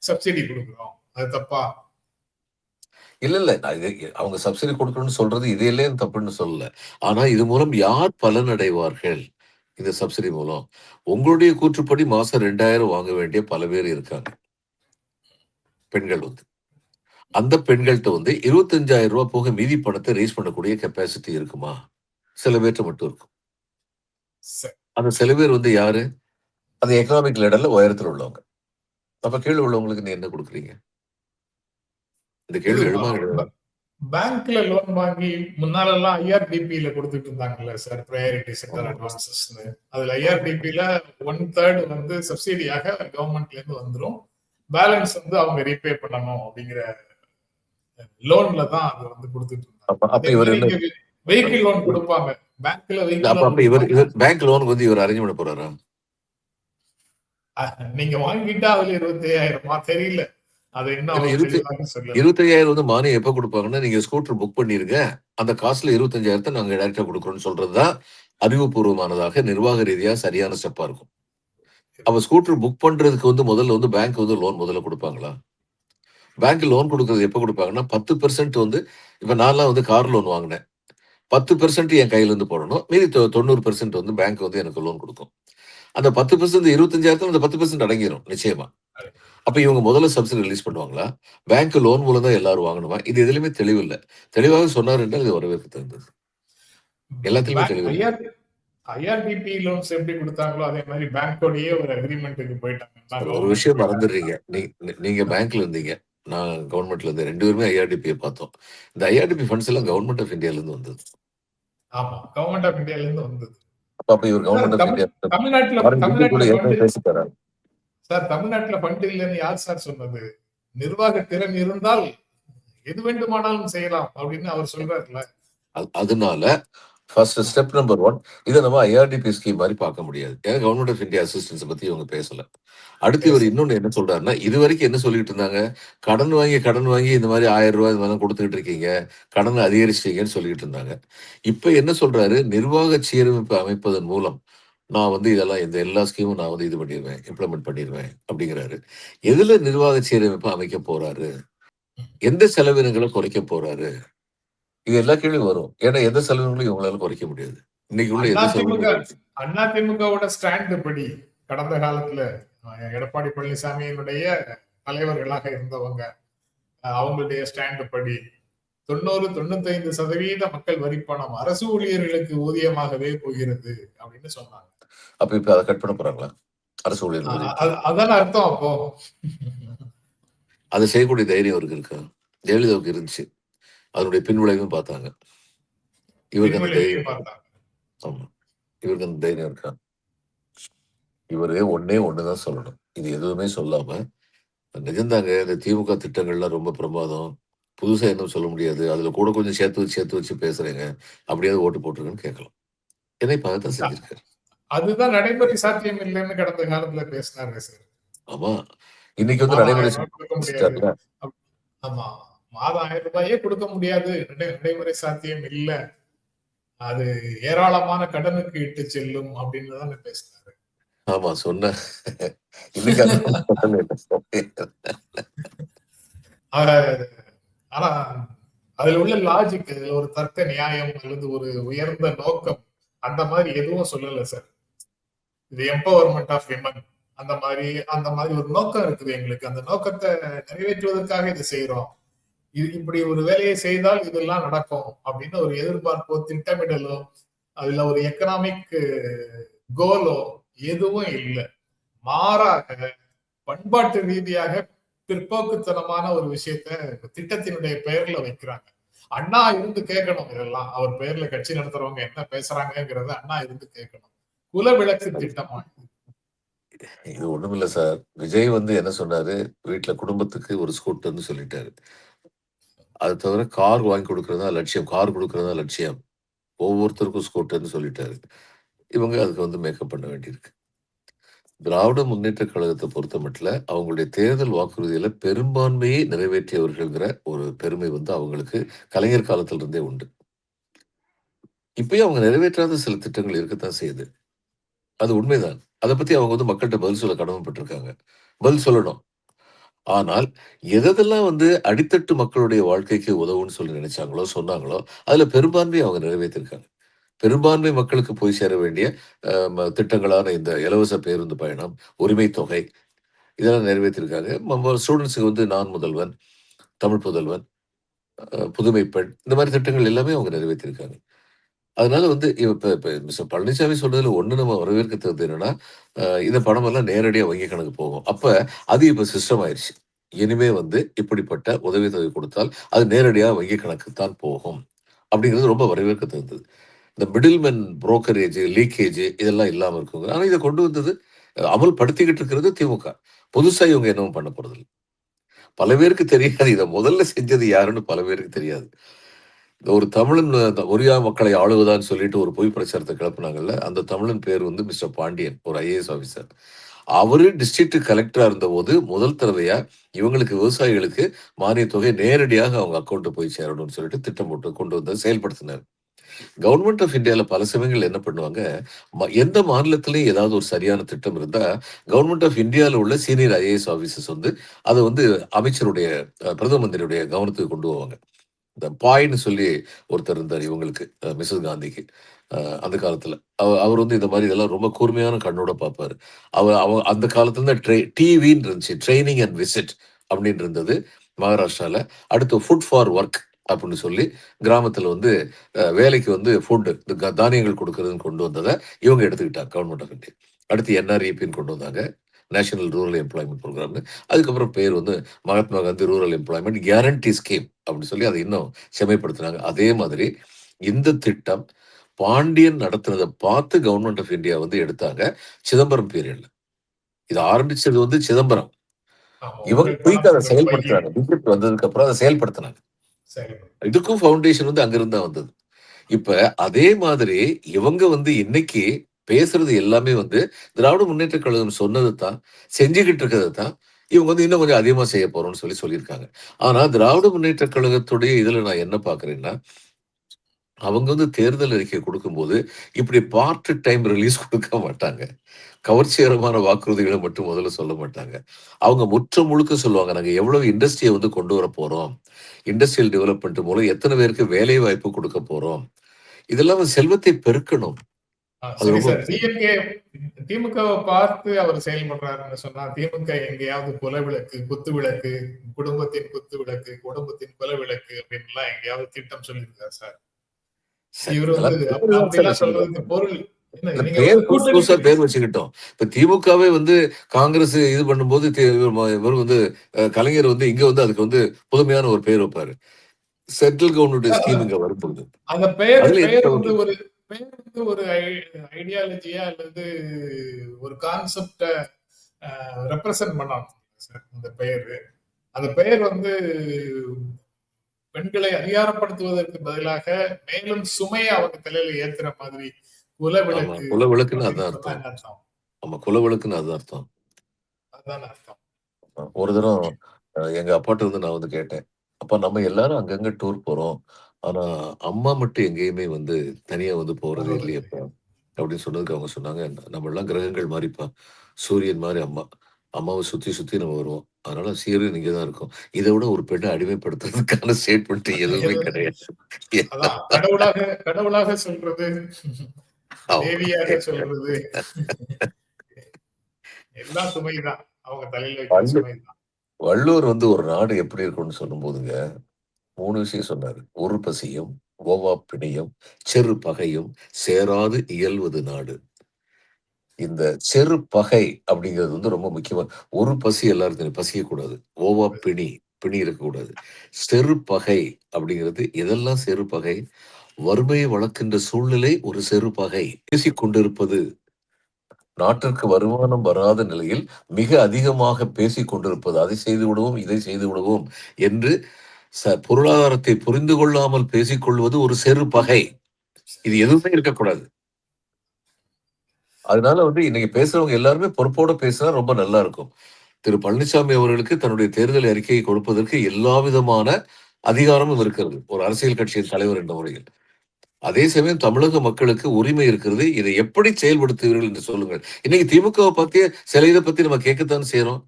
சப்சிடி கொடுக்கிறோம். அது தப்பா? இல்ல. அவங்க சப்சிடி கொடுக்கணும்னு சொல்றது இதையிலே தப்புன்னு சொல்லல. ஆனா இது மூலம் யார் பலனடைவார்கள்? இந்த சப்சிடி மூலம். உங்களுடைய கூற்றுப்படி மாசம் 2000 வாங்க வேண்டிய பல பேர் இருக்காங்க. பெண்கள் வந்து. அந்த பெண்கள்ட்ட வந்து 25,000 ரூபாய் போக மீதி பணத்தை ரேஸ் பண்ணக்கூடிய கெப்பாசிட்டி இருக்குமா? சில பேர்ட்ட மட்டும் இருக்கும். அந்த சில பேர் வந்து யாரு? அந்த எக்கனாமிக் லேடர்ல உயரத்துல உள்ளவங்க. அப்ப கீழ உள்ளவங்களுக்கு நீ என்ன கொடுக்குறீங்க? இந்த கேள்வி எழுமா? பேங்க்ல லோன் வாங்கி முன்னாலெல்லாம் ஐஆர்டிபில கொடுத்துட்டு இருந்தாங்கல்ல சார், ப்ரையாரிட்டி செக்டர் அட்வான்சஸ்னு. அதுல ஐஆர்டிபில 1/3 வந்து சப்சிடியாக கவர்மெண்ட்ல இருந்து வந்துரும். பேலன்ஸ் வந்து அவங்க ரீபே பண்ணணும் அப்படிங்கிற லோன்ல தான் அது வந்து கொடுத்துட்டு இருந்தாங்க. வெஹிக்கிள் லோன் கொடுப்பாங்க. பேங்க்ல பேங்க் லோனுக்கு வந்து இவர் அரேஞ்ச் பண்ண போறாரா? நீங்க வாங்கிட்டா அதுல 25,000 தெரியல. அது என்ன 25,000 வந்து மானியம் எப்ப கொடுப்பாங்கன்னா, நீங்க ஸ்கூட்டர் புக் பண்ணிருங்க. அந்த காசுல 25,000 நாங்க டைரக்டா கொடுக்குறோம்னு சொல்றதுதான் அறிவுபூர்வமானதாக நிர்வாக ரீதியா சரியான ஸ்டெப்பா இருக்கும். அப்ப ஸ்கூட்டர் புக் பண்றதுக்கு வந்து முதல்ல வந்து பேங்க் வந்து லோன் முதல்ல கொடுப்பாங்களா? பேங்க் லோன் கொடுக்கறது எப்ப கொடுப்பாங்கன்னா 10% வந்து இப்ப நான்லாம் வந்து கார் லோன் வாங்கினேன். 10% என் கையில இருந்து போடணும். மீதி 90% வந்து பேங்க் வந்து எனக்கு லோன் கொடுக்கும். அந்த 10% 25,000 அந்த 10% அடங்கிரும் நிச்சயமா. அப்ப இவங்க முதல்ல சப்சிடி ரிலீஸ் பண்ணுவாங்களா? பேங்க் லோன் மூலம் தான் எல்லாரும் வாங்கணுமா? இது எதிலுமே தெளிவில்ல. தெளிவாக சொன்னார் என்றால் இது வரவேற்க தகுந்தது. எல்லாத்துலயுமே பேங்க் தெளிவில்ல. ஐஆர்டிபி லோன்ஸ் எப்படி கொடுத்தாங்களோ அதே மாதிரி பேங்கோடயே ஒரு அக்ரிமெண்ட்டுக்கு போயிட்டாங்க. சார் ஒரு கவர்மெண்ட் விஷயம் போயிட்டாங்க. மறந்துடுறீங்க. நீங்க பேங்க்ல இருந்தீங்க. நான் கவர்மெண்ட்ல இருந்தேன். 2 பேருமே ஐஆர்டிபிய பார்த்தோம். இந்த ஐஆர்டிபி ஃபண்ட்ஸ் எல்லாம் கவர்மெண்ட் ஆஃப் இந்தியால இருந்து வந்தது. ஆமா, கவர்மெண்ட் ஆஃப் இந்தியால இருந்து வந்தது. அப்ப இவர் சார் கவர்மெண்ட் ஆஃப் இந்தியா தமிழ்நாட்டுல கூட ஏற்கனவே ஃபண்ட் பேசிட்டாரா? சார் தமிழ்நாட்டுல ஃபண்ட் இல்லைன்னு யார் சார் சொன்னது? நிர்வாக திறன் இருந்தால் எது வேண்டுமானாலும் செய்யலாம் அப்படின்னு அவர் சொல்றாருல்ல. அதனால ஃபர்ஸ்ட் ஸ்டெப் நம்பர் 1 இதை நம்ம ஐஆர்டிபி ஸ்கீம் மாதிரி பார்க்க முடியாது. ஏன்னா கவர்மெண்ட் ஆஃப் இந்தியா அசிஸ்டன்ஸ் பத்தி இவங்க பேசல. அடுத்து இவர் இன்னொன்னு என்ன சொல்றாருன்னா, இது வரைக்கும் என்ன சொல்லிட்டு இருந்தாங்க, கடன் வாங்கி இந்த மாதிரி 1000 ரூபாய் இந்த மாதிரி கொடுத்துக்கிட்டு இருக்கீங்க, கடனை அதிகரிச்சிட்டீங்கன்னு சொல்லிட்டு இருந்தாங்க. இப்ப என்ன சொல்றாரு, நிர்வாக சீரமைப்பு அமைப்பதன் மூலம் நான் வந்து இதெல்லாம் இந்த எல்லா ஸ்கீமும் நான் வந்து இது பண்ணிடுவேன், இம்ப்ளிமெண்ட் பண்ணிடுவேன் அப்படிங்கிறாரு. எதுல நிர்வாக சீரமைப்பு அமைக்க போறாரு, எந்த செலவினங்களை குறைக்க போறாரு, இது எல்லா கேள்வியும் வரும். ஏன்னா எந்த செலவினங்களும் இவங்களால குறைக்க முடியாது. இன்னைக்கு உள்ள எந்த செலவினங்களும் அதிமுகவோட ஸ்டாண்ட் படி கடந்த காலத்துல எடப்பாடி பழனிசாமியினுடைய தலைவர்களாக இருந்தவங்க அவங்களுடைய ஸ்டாண்ட் படி 90-95% மக்கள் வரிப்பணம் அரசு ஊழியர்களுக்கு ஊதியமாகவே போகிறது அப்படின்னு சொன்னாங்க. அப்ப இப்ப அதை கட் பண்ண போறாங்களா அரசு ஊழியர்கள்? அதான அர்த்தம். அப்போ அதை செய்யக்கூடிய தைரியம் அவருக்கு இருக்கா? ஜெயலலிதாவுக்கு இருந்துச்சு. அதனுடைய பின்விளைவும் பார்த்தாங்க. இவருக்கு அந்த தைரியம் ஆமா, இவருக்கு அந்த தைரியம் இருக்கா? இவரு ஒன்னே ஒண்ணுதான் சொல்லணும். இது எதுவுமே சொல்லாம நிஜம்தாங்க இந்த திமுக திட்டங்கள்லாம் ரொம்ப பிரமாதம். புதுசா என்ன சொல்ல முடியாது. அதுல கூட கொஞ்சம் சேர்த்து வச்சு பேசுறேங்க. அப்படியாவது ஓட்டு போட்டுருங்கன்னு கேட்கலாம். ஏன்னா இப்ப அதான் செஞ்சிருக்காரு. அதுதான் நடைமுறை சாத்தியம் இல்லைன்னு கடந்த காலத்துல பேசினாரு சார். ஆமா, இன்னைக்கு வந்து நடைமுறை கொடுக்க முடியாது. ஆமா, மாதம் 1000 ரூபாயே கொடுக்க முடியாது, நடைமுறை சாத்தியம் இல்ல, அது ஏராளமான கடனுக்கு இட்டு செல்லும் அப்படின்னு தான் பேசினாரு. ஆமா சொன்ன இன்னைக்கு ஆனா அதுல உள்ள லாஜிக், அதுல ஒரு தர்க்க நியாயம் அல்லது ஒரு உயர்ந்த நோக்கம் அந்த மாதிரி எதுவும் சொல்லல சார். இது எம்பவர்மெண்ட் ஆஃப் விமன் அந்த மாதிரி ஒரு நோக்கம் இருக்குது எங்களுக்கு. அந்த நோக்கத்தை நிறைவேற்றுவதற்காக இதை செய்யறோம். இது இப்படி ஒரு வேலையை செய்தால் இதெல்லாம் நடக்கும் அப்படின்னு ஒரு எதிர்பார்ப்போ திட்டமிடலோ அதுல ஒரு எக்கனாமிக் கோலோ எதுவும் இல்லை. மாறாக பண்பாட்டு ரீதியாக பிற்போக்குத்தனமான ஒரு விஷயத்த திட்டத்தினுடைய பெயர்ல வைக்கிறாங்க. அண்ணா இருந்து கேட்கணும் இதெல்லாம். அவர் பெயர்ல கட்சி நடத்துறவங்க என்ன பேசுறாங்கிறத அண்ணா இருந்து கேட்கணும். குலவிளக்கு திட்டமா இது ஒண்ணுமில்ல சார். விஜய் வந்து என்ன சொன்னாரு, வீட்டுல குடும்பத்துக்கு ஒரு ஸ்கூட்டர்னு சொல்லிட்டாரு. அது தவிர கார் வாங்கி கொடுக்கறதா லட்சியம், கார் கொடுக்கறதா லட்சியம், ஒவ்வொருத்தருக்கும் ஸ்கூட்டர்னு சொல்லிட்டாரு. இவங்க அதுக்கு வந்து மேக்கப் பண்ண வேண்டியிருக்கு. திராவிட முன்னேற்ற கழகத்தை பொறுத்த மட்டும் அவங்களுடைய தேர்தல் வாக்குறுதியில பெரும்பான்மையை நிறைவேற்றியவர்கள்ங்கிற ஒரு பெருமை வந்து அவங்களுக்கு கலைஞர் காலத்துல இருந்தே உண்டு. இப்பயும் அவங்க நிறைவேற்றாத சில திட்டங்கள் இருக்கத்தான் செய்யுது. அது உண்மைதான். அதை பத்தி அவங்க வந்து மக்கள்கிட்ட பதில் சொல்ல கடமைப்பட்டிருக்காங்க. பதில் சொல்லணும். ஆனால் எதெல்லாம் வந்து அடித்தட்டு மக்களுடைய வாழ்க்கைக்கு உதவுன்னு சொல்லி நினைச்சாங்களோ சொன்னாங்களோ அதுல பெரும்பான்மையை அவங்க நிறைவேற்றிருக்காங்க. பெரும்பான்மை மக்களுக்கு போய் சேர வேண்டிய திட்டங்களான இந்த இலவச பேருந்து பயணம், உரிமை தொகை இதெல்லாம் நிறைவேற்றிருக்காங்க. ஸ்டூடெண்ட்ஸுக்கு வந்து நான் முதல்வன், தமிழ் புதல்வன், புதுமை பெண் இந்த மாதிரி திட்டங்கள் எல்லாமே அவங்க நிறைவேற்றிருக்காங்க. அதனால வந்து இப்ப மிஸ்டர் பழனிசாமி சொல்றதுல ஒண்ணு நம்ம வரவேற்க தகுந்தது என்னன்னா, இந்த பணம் எல்லாம் நேரடியா வங்கி கணக்கு போகும். அப்ப அது இப்ப சிஸ்டம் ஆயிடுச்சு. இனிமே வந்து இப்படிப்பட்ட உதவித்தொகை கொடுத்தால் அது நேரடியா வங்கி கணக்கு தான் போகும். அப்படிங்கிறது ரொம்ப வரவேற்க தகுந்தது. இந்த மிடில்மேன் புரோக்கரேஜ், லீக்கேஜ் இதெல்லாம் இல்லாம இருக்குங்க. ஆனா இதை கொண்டு வந்தது அமல்படுத்திக்கிட்டு இருக்கிறது திமுக. புதுசா இவங்க என்னவும் பண்ண போறது பல பேருக்கு தெரியாது. இதை முதல்ல செஞ்சது யாருன்னு பல பேருக்கு தெரியாது. ஒரு தமிழன் ஒரியா மக்களை ஆளுவதான்னு சொல்லிட்டு ஒரு பொய் பிரச்சாரத்தை கிளப்புனாங்கல்ல, அந்த தமிழன் பேர் வந்து மிஸ்டர் பாண்டியன், ஒரு ஐஏஎஸ் ஆபீசர். அவரு டிஸ்ட்ரிக்ட் கலெக்டரா இருந்த போது முதல் தடவையா இவங்களுக்கு விவசாயிகளுக்கு மானிய தொகை நேரடியாக அவங்க அக்கௌண்ட் போய் சேரணும்னு சொல்லிட்டு திட்டம் போட்டு கொண்டு வந்து செயல்படுத்தினார். கவர்மெண்ட் ஆஃப் இந்தியால பல சமயங்கள் என்ன பண்ணுவாங்க, எந்த மாநிலத்திலயும் ஏதாவது ஒரு சரியான திட்டம் இருந்தா, கவர்மெண்ட் ஆஃப் இந்தியால உள்ள சீனியர் ஐஏஎஸ் ஆபீசர்ஸ் வந்து அத வந்து அமைச்சருடைய பிரதம மந்திரியுடைய கவனத்துக்கு கொண்டு போவாங்க. இந்த பாய்ன்னு சொல்லி ஒருத்தர் இருந்தார் இவங்களுக்கு, மிஸ்ஸஸ் காந்திக்கு. அந்த காலத்துல. அவர் வந்து இந்த மாரி இதெல்லாம் ரொம்ப கூர்மையான கண்ணோட பார்ப்பாரு. அந்த காலத்துல தான் டிவின்னு இருந்துச்சு. ட்ரெய்னிங் அண்ட் விசிட் அப்படின்னு இருந்தது மகாராஷ்டிரால. அடுத்து ஃபுட் ஃபார் ஒர்க் அப்படின்னு சொல்லி கிராமத்துல வந்து வேலைக்கு வந்து ஃபுட் தானியங்கள் குடுக்குறதுன்னு கொண்டு வந்தத இவங்க எடுத்துக்கிட்டாங்க கவர்மெண்ட் ஆஃப் இந்தியா. அடுத்து என்ஆர்இபின்னு கொண்டு வந்தாங்க. நேஷனல் ரூரல் எம்ப்ளாய்மென்ட் புரோகிராம்னு. அதுக்கப்புறம் பேர் வந்து Mahatma Gandhi rural employment guarantee scheme அப்படின்னு சொல்லி அதை இன்னும் செம்மைப்படுத்தினாங்க. அதே மாதிரி இந்த திட்டம் பாண்டியன் நடத்துனத பார்த்து கவர்மெண்ட் ஆஃப் இந்தியா வந்து எடுத்தாங்க சிதம்பரம் பீரியட்ல. இது ஆரம்பிச்சது வந்து சிதம்பரம். ஆமா, இவங்க உங்கள் குயிக்கா பணம் அத உங்கள் பையில். செயல்படுத்துறாங்க. பிஜேபி வந்ததுக்கு அப்புறம் அத செயல்படுத்துனாங்க. சரி. இதுக்கும் ஃபவுண்டேஷன் வந்து அங்கிருந்து தான் வந்தது. இப்ப அதே மாதிரி இவங்க வந்து இன்னைக்கு பேசுறது எல்லாமே வந்து திராவிட முன்னேற்றக் கழகம் சொன்னது தான், செஞ்சுகிட்டு இருக்கிறது தான். இவங்க வந்து இன்னும் கொஞ்சம் அதிகமா செய்ய போறோம்னு சொல்லி சொல்லியிருக்காங்க. ஆனா திராவிட முன்னேற்றக் கழகத்துடைய இதுல நான் என்ன பார்க்கிறேன்னா, அவங்க வந்து தேர்தல் அறிக்கை குடுக்கும்போது, இப்படி பார்ட் டைம் ரிலீஸ் குடுக்க மாட்டாங்க. கவர்ச்சிகரமான வாக்குறுதிகள மட்டும் முதல்ல சொல்ல மாட்டாங்க. அவங்க முற்றும் முழுக்க சொல்லுவாங்க, நாங்க எவ்வளவு இண்டஸ்ட்ரிய வந்து கொண்டு வரப்போறோம். இண்டஸ்ட்ரியல் டெவலப்மென்ட் மூலம் எத்தன பேருக்கு வேலை வாய்ப்பு குடுக்க போறோம். இதெல்லாம் செல்வத்தை பெருக்கணும். அது சரி ரொம்ப சார். முக்கியம். திமுகவை பார்த்து அவர் செயல்படுறாருன்னு சொன்னா, திமுக எங்கேயாவது குலவிளக்கு, குத்து விளக்கு, குடும்பத்தின் குத்து விளக்கு, குடும்பத்தின் குலவிளக்கு அப்படின்லாம் எங்கேயாவது திட்டம் சொல்லியிருக்காரு சார்? இவர் வந்து இதெல்லாம் பேரு தான் சார் அப்படிலாம் வச்சுக்கிட்டோம். சொல்றதுக்கு பொருள் என்ன? இல்ல நீங்க பேர் வந்து புதுசு புதுசா கூட்டணிக்கு பேர் வச்சுக்கிட்டோம். இப்ப திமுகவே வந்து காங்கிரஸ் இது பண்ணும்போது இவரு வந்து கலைஞர் வந்து இங்க வந்து அதுக்கு வந்து புதுமையான ஒரு பேர் வைப்பாரு. சென்ட்ரல் கவர்ன்மென்ட் ஸ்கீம் இங்க வரும்பொழுது. அந்த பெயர் அதுல எந்த பெயர் தவறு வந்து இல்ல. ஒரு பெயர் வந்து ஒரு ஐடியாலஜியா அல்லது ஒரு கான்செப்ட ரெப்ரசன்ட் பண்ணாங்க சார். அந்த பெயர் வந்து பெண்களை அதிகாரப்படுத்துவதற்கு பதிலாக மேலும் சுமையை அவங்க தலையில ஏத்துற மாதிரி ஆமா. குலவிளக்கு குலவிளக்குன்னு அப்படின்னு அதான் சொன்னா அர்த்தம். என்ன அர்த்தம்? ஆமா. குலவிளக்குன்னு அதான் அர்த்தம். அதான அர்த்தம். ஒரு தரம் எங்க அப்பாட்ட வந்து நான் வந்து கேட்டேன். அப்பா நம்ம எல்லாரும் அங்கங்க டூர் போறோம். ஆனா, அம்மா மட்டும் எங்கேயுமே வந்து தனியா வந்து போறதே போறது இல்லை. இல்லையேப்பா! அப்படின்னு சொன்னதுக்கு அவங்க சொன்னாங்க, நம்ம எல்லாம் கிரகங்கள் மாரிப்பா. சூரியன் மாரி அம்மா. அம்மாவ சுத்தி சுத்தி நம்ம வருவோம். அதனால சீரும் இங்க தான் இருக்கும். இத விட ஒரு பெண்ண அடிமைப்படுத்துறதுக்கான ஸ்டேட்மெண்ட் எதுவுமே எது- கிடையாது. அதான் கடவுளாக கடவுளாக சொல்றது, ஆமா. தேவியாக சொல்றது எல்லாம் சுமைதான். அவங்க தலையில வைக்கிற வள்ளு சுமைதான். வள்ளுவர் வந்து ஒரு நாடு எப்படி இருக்கும்னு சொல்லும்போதுங்க, 3 விஷயம் சொன்னாரு. "ஒரு பசியும், ஓவா பிணியும், செரு பகையும் சேராது இயல்வது நாடு." இந்த செரு பகை அப்படிங்கிறது வந்து ரொம்ப முக்கியமா ஒரு பசி எல்லாருக்கும் தெரியும். பசிக்கக்கூடாது. ஓவா பிணி, பிணி இருக்கக்கூடாது. செரு பகை அப்படிங்கிறது எதெல்லாம் செரு பகை? வறுமையை வளர்க்கின்ற சூழ்நிலை ஒரு செரு பகை. பேசிக் கொண்டிருப்பது, நாட்டிற்கு வருமானம் வராத நிலையில் மிக அதிகமாக பேசிக் கொண்டிருப்பது. அதை செய்து விடுவோம், இதை செய்து விடுவோம் என்று பொருளாதாரத்தை புரிந்து கொள்ளாமல் பேசிக் கொள்வது ஒரு செரு பகை. இது எதுவுமே இருக்கக்கூடாது. அதனால வந்து இன்னைக்கு பேசுறவங்க எல்லாருமே பொறுப்போட பேசினா ரொம்ப நல்லா இருக்கும். திரு பழனிசாமி அவர்களுக்கு தன்னுடைய தேர்தல் அறிக்கையை கொடுப்பதற்கு எல்லா விதமான அதிகாரமும் இருக்கிறது. ஒரு அரசியல் கட்சியின் தலைவர் என்ற முறையில். அதே சமயம் தமிழக மக்களுக்கு உரிமை இருக்கிறது. இதை எப்படி செயல்படுத்துவீர்கள் என்று சொல்லுங்கள். இன்னைக்கு திமுகவ பத்தி சில இத பத்தி நம்ம கேட்கத்தான் செய்றோம்.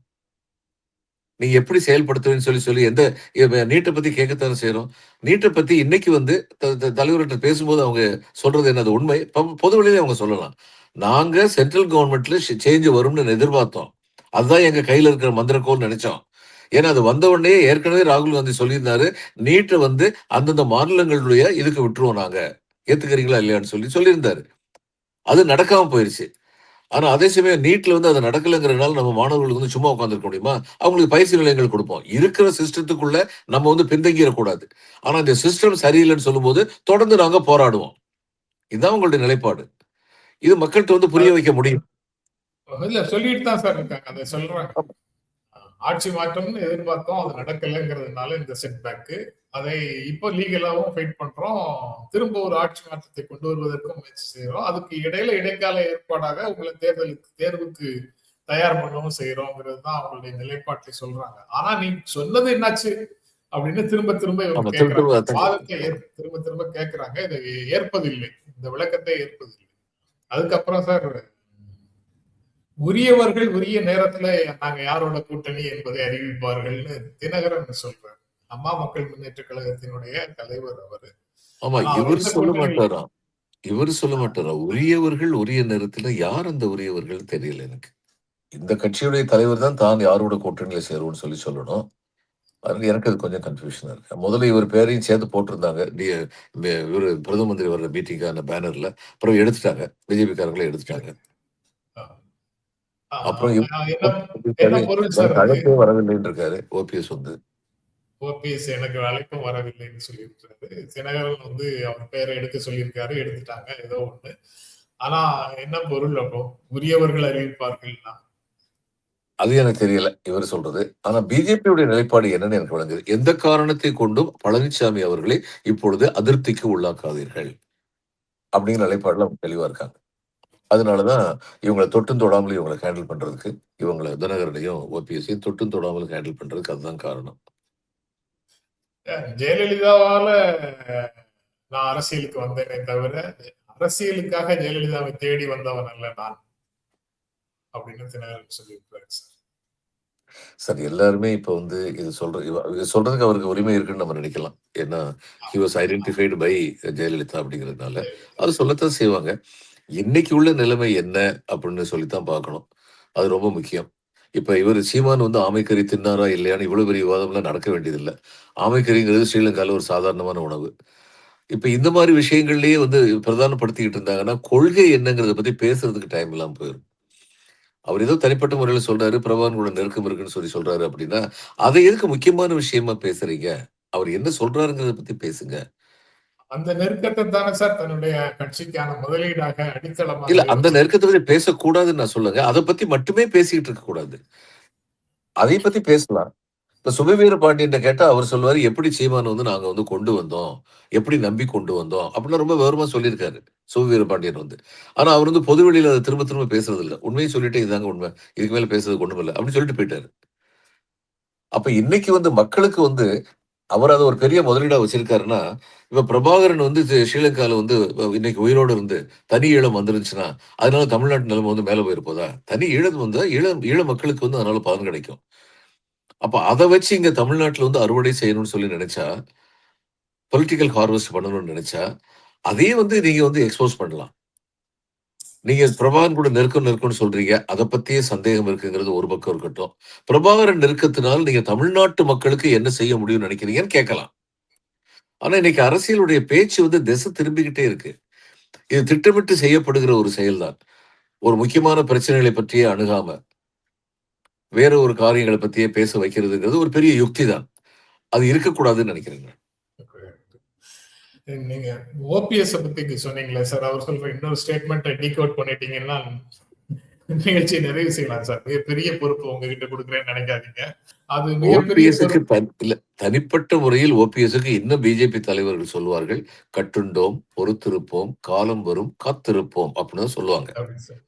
நீங்க எப்படி செயல்படுத்துவீங்கன்னு சொல்லி சொல்லி எந்த நீட்ட பத்தி கேட்கத்தானே செய்றோம். நீட்ட பத்தி இன்னைக்கு வந்து தலைவர்கிட்ட பேசும்போது அவங்க சொல்றது என்னது உண்மை. பொது வெளியில அவங்க சொல்லலாம். நாங்க சென்ட்ரல் கவர்ன்மென்ட்ல சேஞ்ச் வரும்னு எதிர்பார்த்தோம். அதுதான் எங்க கையில இருக்கிற மந்திரக்கோல்னு நெனைச்சோம். ஏன்னா அது வந்த உடனே ஏற்கனவே ராகுல் காந்தி சொல்லியிருந்தாரு. நீட்ட வந்து அந்தந்த மாநிலங்களுடைய இதுக்கு விட்டுருவோம் நாங்க. ஏத்துக்கிறீங்களா இல்லையான்னு சொல்லி சொல்லியிருந்தாரு. அது நடக்காம போயிருச்சு. ஆனா, அதே சமயம் நீட்ல வந்து அது நடக்கலங்கிறனால நம்ம மாணவர்களுக்கு வந்து சும்மா உட்கார்ந்திருக்க முடியுமா? அவங்களுக்கு பயிற்சி நிலையங்கள் குடுப்போம். இருக்கிற சிஸ்டத்துக்குள்ள நம்ம வந்து பின்தங்கிரக்கூடாது. ஆனா, இந்த சிஸ்டம் சரியில்லன்னு சொல்லும்போது, தொடர்ந்து நாங்க போராடுவோம். இதுதான் உங்களுடைய நிலைப்பாடு. இது மக்கள்ட்ட வந்து புரிய வைக்க முடியும். இல்ல சொல்லிட்டு தான் சார் இருக்காங்க. அதை சொல்றாங்க. ஆட்சி மாற்றம்னு எதிர்பார்த்தோம். அது நடக்கலைங்கிறதுனால இந்த செட்பேக். அதை இப்போ லீகலாவும் ஃபைட் பண்றோம். திரும்ப ஒரு ஆட்சி மாற்றத்தை கொண்டு வருவதற்கும் முயற்சி செய்றோம். அதுக்கு இடையில இடைக்கால ஏற்பாடாக உங்களை தேர்வுக்கு தயார் பண்ணவும் செய்றோங்கிறது தான் அவங்களுடைய நிலைப்பாட்டை சொல்றாங்க. ஆனா நீ சொன்னது என்னாச்சு? அப்படின்னு திரும்ப திரும்ப இவங்க ஆமா. திரும்ப கேட்கிறாங்க. திரும்ப அதான் வாதத்தை கேட்கிறேன். திரும்ப திரும்ப கேட்கிறாங்க. இதை ஏற்பதில்லை. இந்த விளக்கத்தை ஏற்பதில்லை. அதுக்கப்புறம் சார், உரியவர்கள் உரிய நேரத்துல நாங்க யாரோட கூட்டணி என்பதை அறிவிப்பார்கள்னு தினகரன் சொல்றாரு. அம்மா மக்கள் முன்னேற்ற கழகத்தினுடைய தலைவர் அவரு. ஆமா. ஆனா அவர் இவரு எந்த சொல்ல கூட்டணியில் மாட்டாராம். இவரு சொல்ல மாட்டாராம். உரியவர்கள் உரிய நேரத்துல யார் அந்த உரியவர்கள் தெரியல எனக்கு. இந்த கட்சியுடைய தலைவர் தான் தான் யாரோட கூட்டணியில சேருவோம்னு சொல்லணும். அது எனக்கு அது கொஞ்சம் கன்ஃப்யூஷனா இருக்கு. முதல்ல இவர் பேரையும் சேர்த்து போட்டிருந்தாங்க. இவரு பிரதம மந்திரி வர்ற மீட்டிங்கான பேனர்ல. அப்புறம் எடுத்துட்டாங்க. பிஜேபிக்காரங்களே எடுத்துட்டாங்க. அஹ், அப்புறம் என்ன என்ன பொருள் சார் எனக்கு அது? அழைப்பே வரவில்லைன்னு இருக்காரு. ஓபிஎஸ் வந்து. ஓபிஎஸ் எனக்கு அழைப்பும் வரவில்லைன்னு சொல்லியிருக்காரு. தினகரன் வந்து அவர் பெயரை எடுக்க சொல்லியிருக்காரு. எடுத்துட்டாங்க. ஏதோ ஒண்ணு. ஆனா என்ன பொருள் அப்போ? உரியவர்கள் அறிவிப்பார்கள்னா? அது எனக்கு தெரியல. இவரு சொல்றது. ஆனா பிஜேபியுடைய நிலைப்பாடு என்னன்னு எனக்கு விளங்குது. எந்த காரணத்தை கொண்டும் பழனிசாமி அவர்களை இப்பொழுது அதிருப்திக்கு உள்ளாக்காதீர்கள். அப்படிங்கிற நிலைப்பாடுல அவங்க தெளிவா இருக்காங்க. அதனால தான் இவங்கள தொட்டும் தொடாமலும் இவங்கள ஹேண்டில் பண்றதுக்கு, இவங்கள தினகரனையும், ஓபிஎஸ்ஸையும் தொட்டும் தொடாமல் ஹேண்டில் பண்றதுக்கு அதுதான் காரணம். ஜெயலலிதாவால நான் அரசியலுக்கு வந்தேனே தவிர, அரசியலுக்காக ஜெயலலிதாவை தேடி வந்தவன் அல்ல நான் அப்படின்னு தினகரன் சொல்லியிருக்கிறாரு சார். சார் எல்லாருமே இப்ப வந்து இது சொல்றதுக்கு அவருக்கு உரிமை இருக்குன்னு நம்ம நினைக்கலாம். ஏன்னா, he was identified by Jayalalithaa அப்படிங்கிறதுனால. அது சொல்லத்தான் செய்வாங்க. இன்னைக்கு உள்ள நிலைமை என்ன அப்படின்னு சொல்லித்தான் பார்க்கணும். அது ரொம்ப முக்கியம். இப்ப இவரு சீமான் வந்து ஆமைக்கறி தின்னாரா இல்லையான்னு இவ்வளவு பெரிய விவாதம்லாம் நடக்க வேண்டியதில்ல. ஆமைக்கறிங்கிறது ஸ்ரீலங்கால ஒரு சாதாரணமான உணவு. இப்ப இந்த மாரி விஷயங்கள்லயே வந்து பிரதானப்படுத்திக்கிட்டு இருந்தாங்கன்னா, கொள்கை என்னங்கிறத பத்தி பேசுறதுக்கு டைம் இல்லாம போயிரும். அவர் ஏதோ தனிப்பட்ட முறையில சொல்றாரு, பிரபாகரன் கூட நெருக்கம் இருக்குன்னு சொல்றாரு அப்படின்னா, அதை எதுக்கு முக்கியமான விஷயமா பேசுறீங்க? அவர் என்ன சொல்றாருங்கிறத பத்தி பேசுங்க. அந்த நெருக்கத்தை தானே சார் தன்னுடைய கட்சிக்கான முதலீடாக அடித்தளமாக இல்ல அந்த இவர் நெருக்கத்த பத்தி பேசக்கூடாதுன்னு நான் சொல்லங்க. அத பத்தி மட்டுமே பேசிக்கிட்டு இருக்கக்கூடாது. அதை பத்தி பேசலாம். இப்ப சுபவீர பாண்டியன்ட்ட கேட்டா அவர் சொல்லுவாரு, "எப்படி சீமான வந்து நாங்க வந்து கொண்டு வந்தோம். எப்படி நம்பி கொண்டு வந்தோம்." அப்படின்னு ரொம்ப விவரமா சொல்லியிருக்காரு. சுபவீர பாண்டியன் வந்து. ஆனா அவர் வந்து பொது வெளியில அத திரும்ப திரும்ப பேசுறதில்ல. உண்மைய சொல்லிட்டு இதாங்க உண்மை. இதுக்கு மேல பேசுறதுக்கு ஒண்ணுமில்ல. அப்படின்னு சொல்லிட்டு போயிட்டாரு. அப்ப இன்னைக்கு வந்து மக்களுக்கு வந்து அவர் அத ஒரு பெரிய முதலீடா வச்சிருக்காருன்னா, இப்ப பிரபாகரன் வந்து ஸ்ரீலங்கால வந்து இன்னைக்கு உயிரோடு இருந்து தனி ஈழம் வந்துருந்துச்சுன்னா, அதனால தமிழ்நாட்டு நிலைமை வந்து மேல போயிற போதா? தனி ஈழம் வந்தா ஈழ மக்களுக்கு வந்து அதனால பலன் கிடைக்கும். அப்ப அத வச்சு இங்க தமிழ்நாட்டுல வந்து அறுவடை செய்யணும்னு சொல்லி நினைச்சா, பொலிட்டிக்கல் ஹார்வெஸ்ட் பண்ணணும்னு நினைச்சா, அதையே வந்து நீங்க வந்து எக்ஸ்போஸ் பண்ணலாம். நீங்க பிரபாகரன் கூட நெருக்கம்னு சொல்றீங்க. அத பத்தியே சந்தேகம் இருக்குங்கிறது ஒரு பக்கம் இருக்கட்டும். பிரபாகரன் நெருக்கத்தினால் நீங்க தமிழ்நாட்டு மக்களுக்கு என்ன செய்ய முடியும்னு நினைக்கிறீங்கன்னு கேட்கலாம். ஆனா இன்னைக்கு அரசியலுடைய பேச்சு வந்து திசை திரும்பிக்கிட்டே இருக்கு. இது திட்டமிட்டு செய்யப்படுகிற ஒரு செயல்தான். ஒரு முக்கியமான பிரச்சனைகளை பற்றியே அணுகாம, வேற ஒரு காரியங்கள பத்தியே பேச வைக்கிறதுங்கிறது ஒரு பெரிய யுக்தி தான். அது இருக்கக்கூடாதுன்னு நினைக்கிறேங்க. நீங்க ஓபிஎஸ் பத்தி சொன்னீங்களே சார், அவர் சொல்ற இன்னொரு ஸ்டேட்மெண்ட்டை டீகோட் பண்ணிட்டீங்கன்னா நிகழ்ச்சியை நிறைவு செய்யலாம் சார். மிகப்பெரிய பொறுப்பு உங்ககிட்ட கொடுக்குறேன்னு நினைக்காதீங்க. அது மிகப்பெரிய ஓபிஎஸ்க்கு பொறுப்பு. இல்ல தனிப்பட்ட முறையில் ஓபிஎஸ்க்கு இன்னும் பிஜேபி தலைவர்கள் சொல்வார்கள். "கட்டுண்டோம், பொறுத்திருப்போம், காலம் வரும், காத்திருப்போம்" அப்படின்னு தான் சொல்லுவாங்க. அப்படின்னு சார்.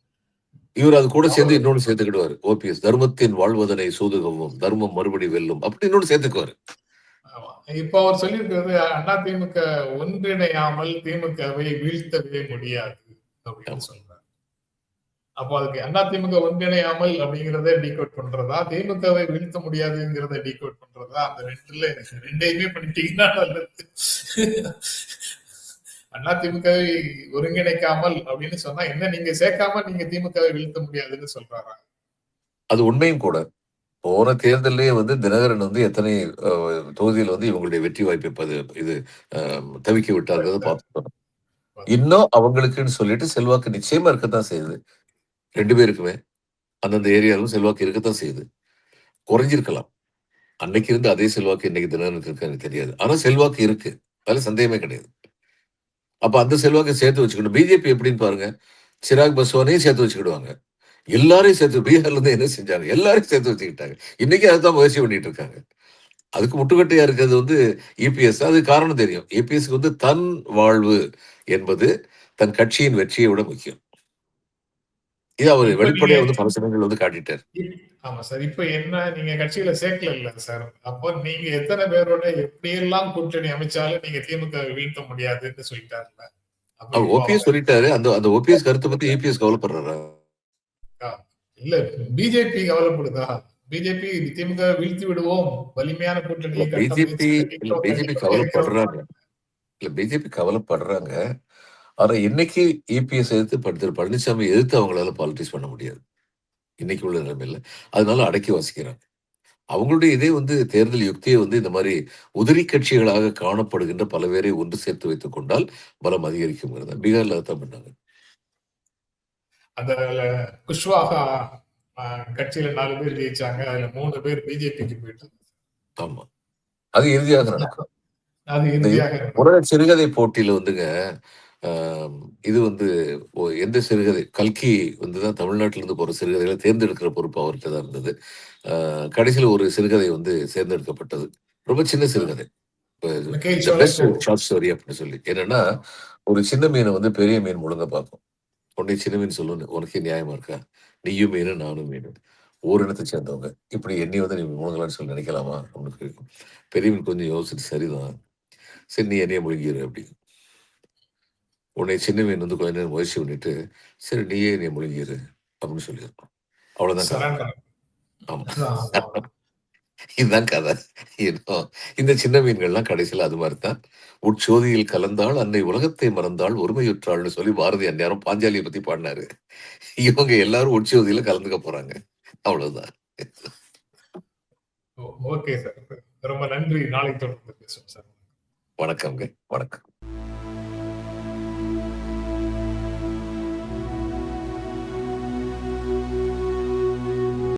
இவர் அது கூட சேர்ந்து அவரு இன்னொன்னு சேர்த்துக்கிடுவாரு. ஓபிஎஸ் "தர்மத்தின் வாழ்வதனை சூதுகவும், தர்மம் மறுபடி வெல்லும்" அப்படின்னு இன்னொன்னு சேர்த்துக்குவாரு. ஆமா. இப்ப அவர் சொல்லியிருக்கிறது அதிமுக ஒன்றிணையாமல் திமுகவை வீழ்த்தவே முடியாது அப்படின்னு ஆமா. சொல்றாரு. அப்போ அதுக்கு அதிமுக ஒன்றிணையாமல் அப்படிங்கிறத டீகோட் பண்றதா, திமுகவை வீழ்த்த முடியாதுங்கிறத டீகோட் பண்றதா, அந்த ரெண்டுல ரெண்டையுமே பண்ணிட்டீங்கன்னா நல்லது. அதிமுகவை ஒருங்கிணைக்காமல் அப்படின்னு சொன்னா என்ன, நீங்க சேர்க்காம நீங்க திமுகவை வீழ்த்த முடியாதுன்னு சொல்றாரா? அது உண்மையும் கூட. போன தேர்தல்லயே வந்து தினகரன் வந்து எத்தனை அ தொகுதியில வந்து இவங்களுடைய வெற்றி வாய்ப்பை இது அ தவிக்க விட்டார்ங்கிறத பார்த்துட்டோம். இன்னும் அவங்களுக்குன்னு சொல்லிட்டு செல்வாக்கு நிச்சயமா இருக்கத்தான் செய்யுது. 2 பேருக்குமே. அந்தந்த ஏரியாலும் செல்வாக்கு இருக்கத்தான் செய்யுது. குறைஞ்சிருக்கலாம். அன்னைக்கு இருந்த அதே செல்வாக்கு இன்னைக்கு தினகரனுக்கு இருக்கான்னு எனக்கு தெரியாது. ஆனா செல்வாக்கு இருக்கு. அதுல சந்தேகமே கிடையாது. அப்ப அந்த செல்வாக்க சேர்த்து வச்சுக்கணும். பிஜேபி எப்படின்னு பாருங்க. சிராக் பஸ்வானையும் சேர்த்து வச்சுக்கிடுவாங்க. எல்லாரையும் சேர்த்து பீகார்ல இருந்து என்ன செஞ்சாங்க? எல்லாரையும் சேர்த்து வச்சுக்கிட்டாங்க. இன்னைக்கு அதுதான் முயற்சி பண்ணிட்டு இருக்காங்க. அதுக்கு முட்டுக்கட்டையா இருக்கிறது வந்து இபிஎஸ். அது காரணம் தெரியும். இபிஎஸ்க்கு வந்து தன் வாழ்வு என்பது தன் கட்சியின் வெற்றியை விட முக்கியம். இது அவர் இப்ப நீங்க வெளிப்படையா வந்து பல சமயங்கள் வந்து காட்டிட்டார். ஆமா சார். இப்ப என்ன நீங்க கட்சியில சேர்க்கல சார். அப்போ நீங்க எத்தனை பேரோட எப்படியெல்லாம் கூட்டணி அமைச்சாலும் நீங்க திமுக வீழ்த்த முடியாதுன்னு சொல்லிட்டாருல்ல. அப்ப அவர் இப்போ ஓபிஎஸ் அவங்க சொல்லிட்டாரு. அந்த ஓபிஎஸ் கருத்தை பத்தி இபிஎஸ் கவலைப்படுறாரா? இல்ல பிஜேபி கவலைப்படுதா? பிஜேபி திமுக வீழ்த்தி விடுவோம், வலிமையான கூட்டணியை கட்ட முயற்சி பிஜேபி கண்டிப்பா இருக்கிறோம். கவலைப்படுறாங்க. பிஜேபி கவலைப்படுறாங்க. ஆனா இன்னைக்கு இபிஎஸ் எதிர்த்து திரு பழனிசாமி எதிர்த்து அவங்களால பாலிடிக்ஸ் பண்ண முடியாது. இன்னைக்கு உள்ள நிலைமையில. அதனால அடக்கி வாசிக்கிறாங்க. அவங்களுடைய இதே வந்து தேர்தல் யுக்தியை வந்து இந்த மாதிரி உதிரி கட்சிகளாக காணப்படுகின்ற பல பேரை ஒன்று சேர்த்து வைத்துக் கொண்டால் பலம் அதிகரிக்கும். பீகார்ல அதான் பண்ணாங்க. அந்த குஷ்வாகா கட்சியில 4 பேர் ஜெயிச்சாங்க. அதுல 3 பேர் பிஜேபிக்கு போயிட்டாங்க. ஆமா. அது இறுதியாக நடக்கும். அது இந்த இறுதியாக உலக சிறுகதை போட்டியில வந்துங்க இது வந்து எந்த சிறுகதை கல்கி வந்துதான் தமிழ்நாட்டில இருந்து போற சிறுகதைகளை தேர்ந்தெடுக்கிற பொறுப்பு அவர்கிட்ட தான் இருந்தது. கடைசியில ஒரு சிறுகதை வந்து தேர்ந்தெடுக்கப்பட்டது. ரொம்ப சின்ன சிறுகதை. மிக்கேல் த பெஸ்ட் சோலைப்பூ. ஷார்ட் ஸ்டோரி அப்படின்னு சொல்லி. என்னன்னா, ஒரு சின்ன மீனை வந்து பெரிய மீன் முழுங்க பார்க்கும். உடனே சின்ன மீன் சொல்லும், "உனக்கே நியாயமா இருக்கா? நீயும் மீனு, நானும் மீனு. ஓரினத்தை சேர்ந்தவங்க. இப்படி என்னைய வந்து நீ முழுங்கலாம்னு சொல்லி நினைக்கலாமா?" அப்படின்னு கேட்கும். பெரிய மீன் கொஞ்சம் யோசிச்சுட்டு, "சரிதான். சரி நீ என்னைய முழுங்கிரு" அப்படிங்கும். உடனே சின்ன மீன் வந்து கொஞ்ச நேரம் முயற்சி பண்ணிட்டு, "சரி நீயே என்னைய முழுங்கிரு" அப்படின்னு சொல்லியிருக்கும். அவ்வளவுதான் கதை. சரண்டர். ஆமா. ஆமா. இதுதான் கதை. ஏதோ இந்த சின்ன மீன்கள்லாம் கடைசியில அது மாதிரி தான். "உட்சோதியில் கலந்தாள் அன்னை உலகத்தை மறந்தாள் ஒருமையுற்றாள்னு" சொல்லி பாரதி அந்நேரம் பாஞ்சாலியை பத்தி பாடினாரு. இவங்க எல்லாரும் உட்சோதியில கலந்துக்க போறாங்க. அவ்வளவுதான். Okay sir. ரொம்ப நன்றி. நாளைக்கு தொடர்ந்து பேசுவோம் சார். வணக்கம்ங்க. வணக்கம்.